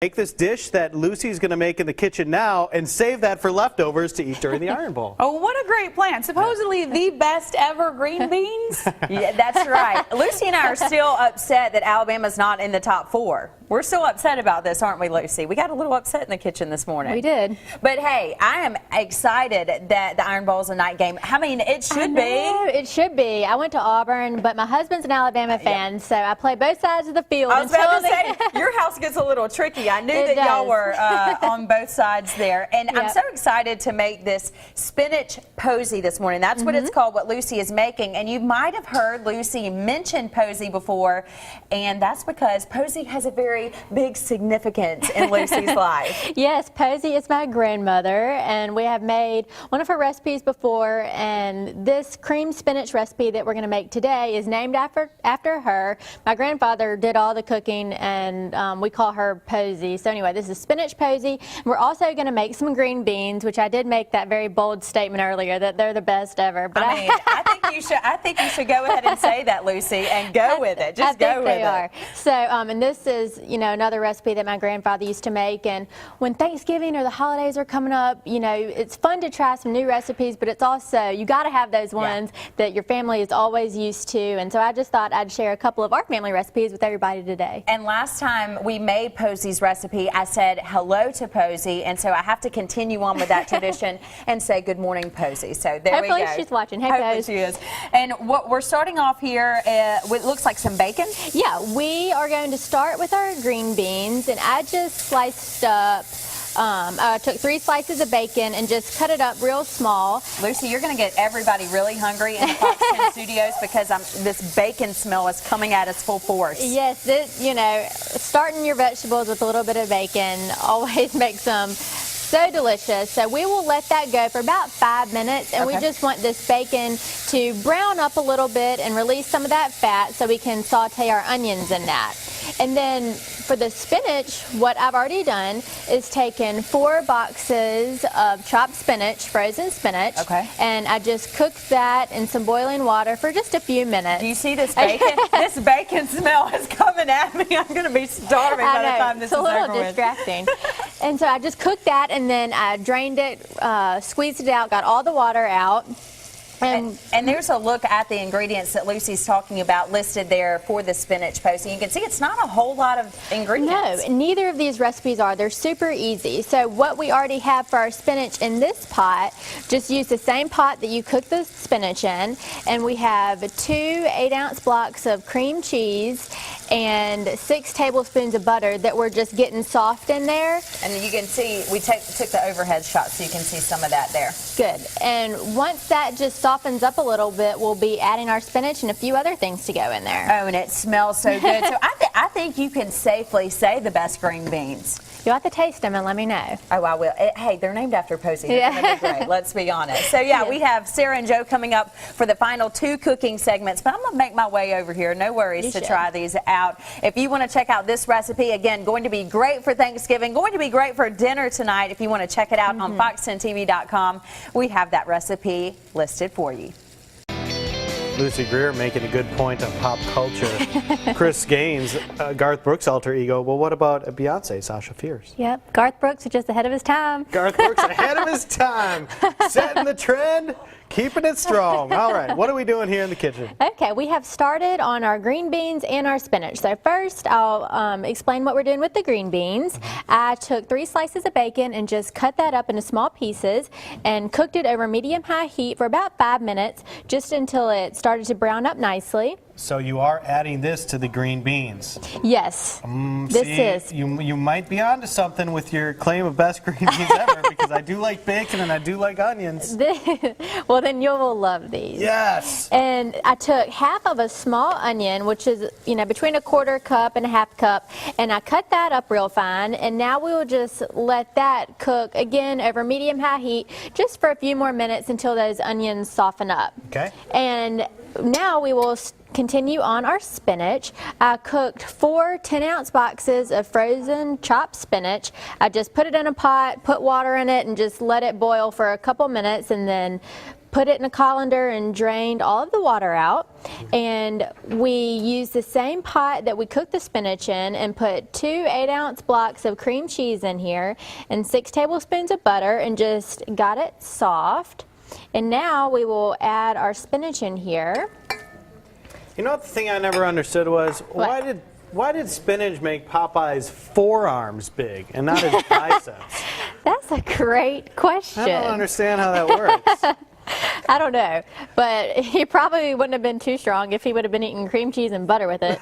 Make this dish that Lucy's going to make in the kitchen now and save that for leftovers to eat during the Iron Bowl. Oh, what a great plan. Supposedly the best ever green beans. Yeah, that's right. Lucy and I are still upset that Alabama's not in the top 4. We're still upset about this, aren't we, Lucy? We got a little upset in the kitchen this morning. We did. But hey, I am excited that the Iron Bowl is a night game. I mean, it should be. It should be. I went to Auburn, but my husband's an Alabama fan, so I play both sides of the field. I was about to say, your house gets a little tricky. I knew that y'all were on both sides there. And I'm so excited to make this Spinach Posey this morning. That's what it's called, what Lucy is making. And you might have heard Lucy mention Posey before, and that's because Posey has a very big significance in Lucy's life. Yes, Posey is my grandmother, and we have made one of her recipes before, and this cream spinach recipe that we're going to make today is named after her. My grandfather did all the cooking, and we call her Posey. So anyway, this is Spinach Posey. We're also going to make some green beans, which I did make that very bold statement earlier that they're the best ever. But I mean, I think you should go ahead and say that, Lucy, and go with it. Just go with it. I think they are. So, and this is, you know, another recipe that my grandfather used to make. And when Thanksgiving or the holidays are coming up, you know, it's fun to try some new recipes, but it's also, you got to have those ones that your family is always used to. And so I just thought I'd share a couple of our family recipes with everybody today. And last time we made Posey's recipe, I said hello to Posey, and so I have to continue on with that tradition and say good morning, Posey. So there we go. Hopefully she's watching. Hey, Hopefully Posey. she is. And what we're starting off here with looks like some bacon. Yeah, we are going to start with our green beans, and I just sliced up. I took 3 slices of bacon and just cut it up real small. Lucy, you're going to get everybody really hungry in the Fox 10 studios because this bacon smell is coming at us full force. Yes, you know, starting your vegetables with a little bit of bacon always makes them so delicious. So we will let that go for about 5 minutes, and we just want this bacon to brown up a little bit and release some of that fat so we can saute our onions in that. And then for the spinach, what I've already done is taken 4 boxes of chopped spinach, frozen spinach, and I just cooked that in some boiling water for just a few minutes. Do you see this bacon? This bacon smell is coming at me. I'm going to be starving by the time this is over with. It's a little distracting. And so I just cooked that, and then I drained it, squeezed it out, got all the water out. And there's a look at the ingredients that Lucy's talking about listed there for the Spinach Posey. You can see it's not a whole lot of ingredients. No, neither of these recipes are. They're super easy. So what we already have for our spinach in this pot, just use the same pot that you cooked the spinach in, and we have 2 8-ounce blocks of cream cheese and 6 tablespoons of butter that we're just getting soft in there. And you can see we took the overhead shot so you can see some of that there. Good. And once that just softens up a little bit, we'll be adding our spinach and a few other things to go in there. Oh, and it smells so good. So I think you can safely say the best green beans. You'll have to taste them and let me know. Oh, I will. Hey, they're named after Posey. They're going to be great. Let's be honest. So, yeah, we have Sarah and Joe coming up for the final 2 cooking segments, but I'm going to make my way over here. No worries to try these out. If you want to check out this recipe, again, going to be great for Thanksgiving, going to be great for dinner tonight. If you want to check it out on fox10tv.com, we have that recipe listed for you. Lucy Greer making a good point on pop culture. Chris Gaines, Garth Brooks' alter ego. Well, what about Beyonce, Sasha Fierce? Yep, Garth Brooks is just ahead of his time. Garth Brooks ahead of his time, setting the trend, keeping it strong. All right, what are we doing here in the kitchen? Okay, we have started on our green beans and our spinach. So first, I'll explain what we're doing with the green beans. I took 3 slices of bacon and just cut that up into small pieces and cooked it over medium-high heat for about 5 minutes, just until it started to brown up nicely. So you are adding this to the green beans. Yes, this is. You might be onto something with your claim of best green beans ever, because I do like bacon and I do like onions. Well, then you will love these. Yes. And I took half of a small onion, which is, you know, between a 1/4 cup and a 1/2 cup, and I cut that up real fine. And now we will just let that cook again over medium-high heat, just for a few more minutes until those onions soften up. Okay. And now we will continue on our spinach. I cooked 4 10-ounce boxes of frozen chopped spinach. I just put it in a pot, put water in it, and just let it boil for a couple minutes, and then put it in a colander and drained all of the water out. And we used the same pot that we cooked the spinach in and put 2 8-ounce blocks of cream cheese in here and 6 tablespoons of butter and just got it soft. And now we will add our spinach in here. You know what the thing I never understood was, What? why did spinach make Popeye's forearms big and not his biceps? That's a great question. I don't understand how that works. I don't know, but he probably wouldn't have been too strong if he would have been eating cream cheese and butter with it.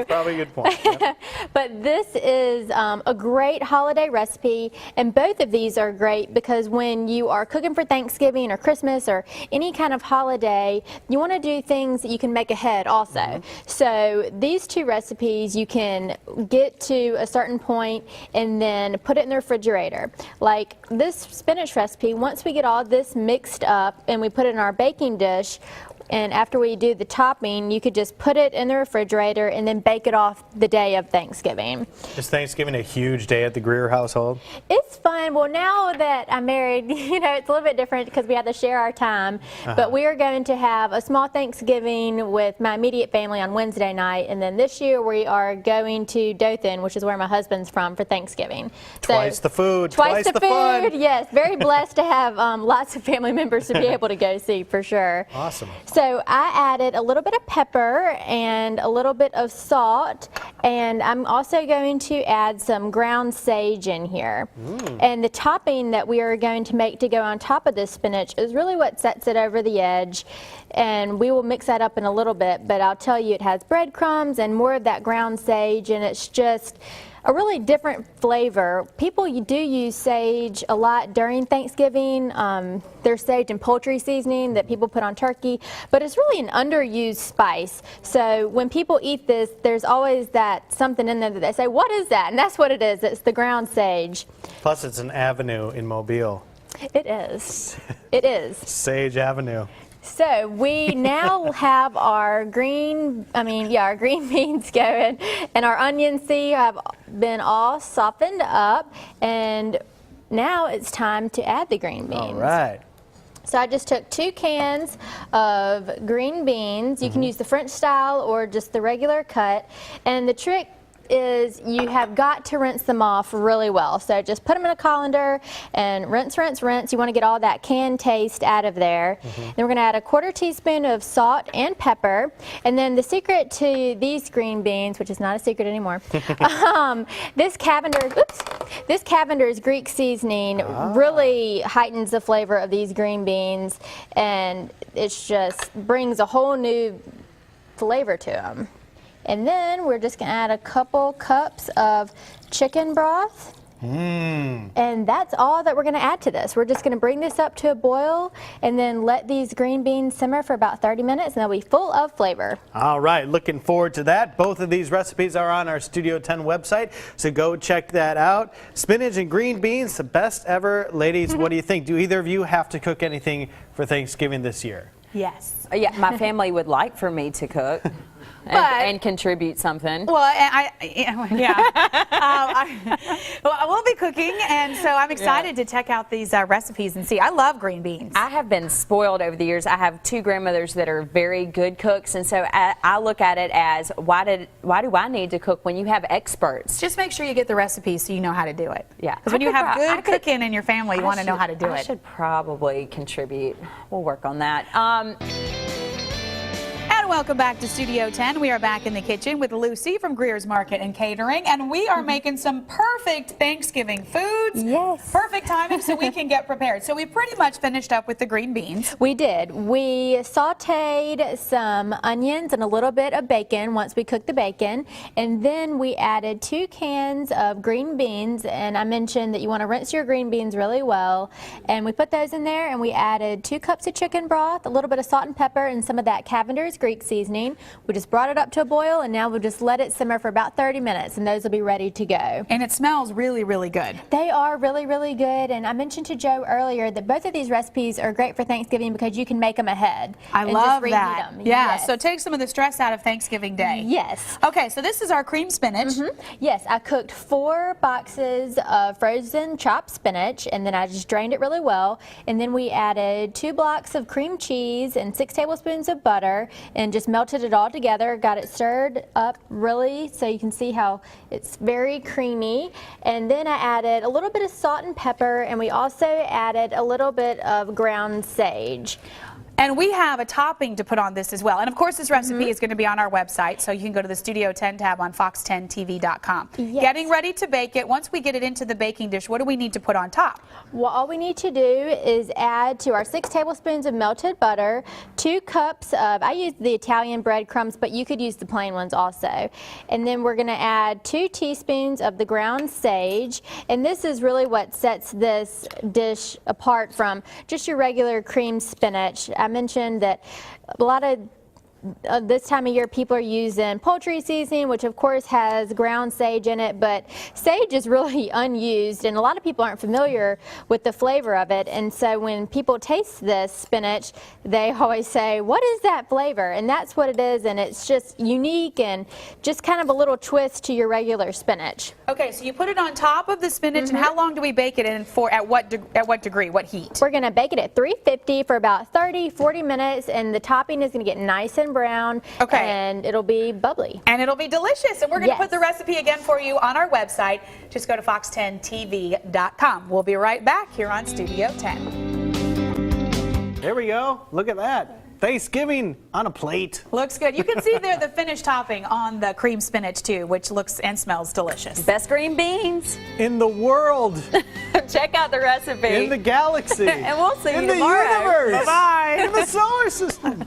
Probably a good point. Yep. But this is a great holiday recipe, and both of these are great because when you are cooking for Thanksgiving or Christmas or any kind of holiday, you want to do things that you can make ahead also. So these 2 recipes you can get to a certain point and then put it in the refrigerator. Like this spinach recipe, once we get all this mixed up and we put it in our baking dish, and after we do the topping, you could just put it in the refrigerator and then bake it off the day of Thanksgiving. Is Thanksgiving a huge day at the Greer household? It's fun. Well, now that I'm married, you know, it's a little bit different because we have to share our time. But we are going to have a small Thanksgiving with my immediate family on Wednesday night. And then this year we are going to Dothan, which is where my husband's from, for Thanksgiving. Twice the food. Twice the food. fun. Yes. Very blessed to have lots of family members to be able to go see for sure. Awesome. So I added a little bit of pepper and a little bit of salt, and I'm also going to add some ground sage in here. And the topping that we are going to make to go on top of this spinach is really what sets it over the edge. And we will mix that up in a little bit, but I'll tell you it has breadcrumbs and more of that ground sage, and it's just a really different flavor. People do use sage a lot during Thanksgiving. There's sage and poultry seasoning that people put on turkey, but it's really an underused spice. So when people eat this, there's always that something in there that they say, what is that? And that's what it is. It's the ground sage. Plus, it's an avenue in Mobile. It is. It is. Sage Avenue. So we now have our green beans going, and our onions have been all softened up, and now it's time to add the green beans. All right. So I just took 2 cans of green beans. You can use the French style or just the regular cut, and the trick is you have got to rinse them off really well. So just put them in a colander and rinse, rinse, rinse. You want to get all that canned taste out of there. Then we're going to add a 1/4 teaspoon of salt and pepper. And then the secret to these green beans, which is not a secret anymore, this Cavender's Greek seasoning really heightens the flavor of these green beans, and it just brings a whole new flavor to them. And then we're just going to add a couple cups of chicken broth. And that's all that we're going to add to this. We're just going to bring this up to a boil and then let these green beans simmer for about 30 minutes, and they'll be full of flavor. All right, looking forward to that. Both of these recipes are on our Studio 10 website, so go check that out. Spinach and green beans, the best ever. Ladies, what do you think? Do either of you have to cook anything for Thanksgiving this year? Yes. Yeah, my family would like for me to cook. And contribute something. Well, I will be cooking, and so I'm excited to check out these recipes and see. I love green beans. I have been spoiled over the years. I have 2 grandmothers that are very good cooks, and so I look at it as, why do I need to cook when you have experts? Just make sure you get the recipes so you know how to do it. Yeah. Because when you have good cooking in your family, you want to know how to do I it. should probably contribute. We'll work on that. And welcome back to Studio 10. We are back in the kitchen with Lucy from Greer's Market and Catering, and we are making some perfect Thanksgiving foods. Yes. Perfect timing so we can get prepared. So we pretty much finished up with the green beans. We did. We sauteed some onions and a little bit of bacon once we cooked the bacon, and then we added 2 cans of green beans, and I mentioned that you want to rinse your green beans really well, and we put those in there, and we added 2 cups of chicken broth, a little bit of salt and pepper, and some of that Cavender's Greek Creek seasoning. We just brought it up to a boil, and now we'll just let it simmer for about 30 minutes, and those will be ready to go. And it smells really, really good. They are really, really good, and I mentioned to Joe earlier that both of these recipes are great for Thanksgiving because you can make them ahead. I and love just reheat that. them. Yeah, Yes. so take some of the stress out of Thanksgiving Day. Yes. Okay, so this is our cream spinach. Yes, I cooked 4 boxes of frozen chopped spinach, and then I just drained it really well. And then we added 2 blocks of cream cheese and 6 tablespoons of butter, and just melted it all together. Got it stirred up really so you can see how it's very creamy. And then I added a little bit of salt and pepper, and we also added a little bit of ground sage. And we have a topping to put on this as well. And of course, this recipe is going to be on our website, so you can go to the Studio 10 tab on fox10tv.com. Yes. Getting ready to bake it. Once we get it into the baking dish, what do we need to put on top? Well, all we need to do is add to our 6 tablespoons of melted butter, 2 cups of, I used the Italian breadcrumbs, but you could use the plain ones also. And then we're going to add 2 teaspoons of the ground sage. And this is really what sets this dish apart from just your regular cream spinach. I mentioned that a lot of this time of year people are using poultry seasoning, which of course has ground sage in it, but sage is really unused, and a lot of people aren't familiar with the flavor of it. And so when people taste this spinach, they always say, what is that flavor? And that's what it is, and it's just unique and just kind of a little twist to your regular spinach. Okay, so you put it on top of the spinach, and how long do we bake it in for? At what degree? What heat? We're going to bake it at 350 for about 30-40 minutes, and the topping is going to get nice and brown. Okay. And it'll be bubbly. And it'll be delicious. And we're going to put Yes. the recipe again for you on our website. Just go to fox10tv.com. We'll be right back here on Studio 10. There we go. Look at that. Thanksgiving on a plate. Looks good. You can see there the finished topping on the cream spinach too, which looks and smells delicious. Best green beans. In the world. Check out the recipe. In the galaxy. And we'll see you in the tomorrow. universe. Bye-bye. In the solar system.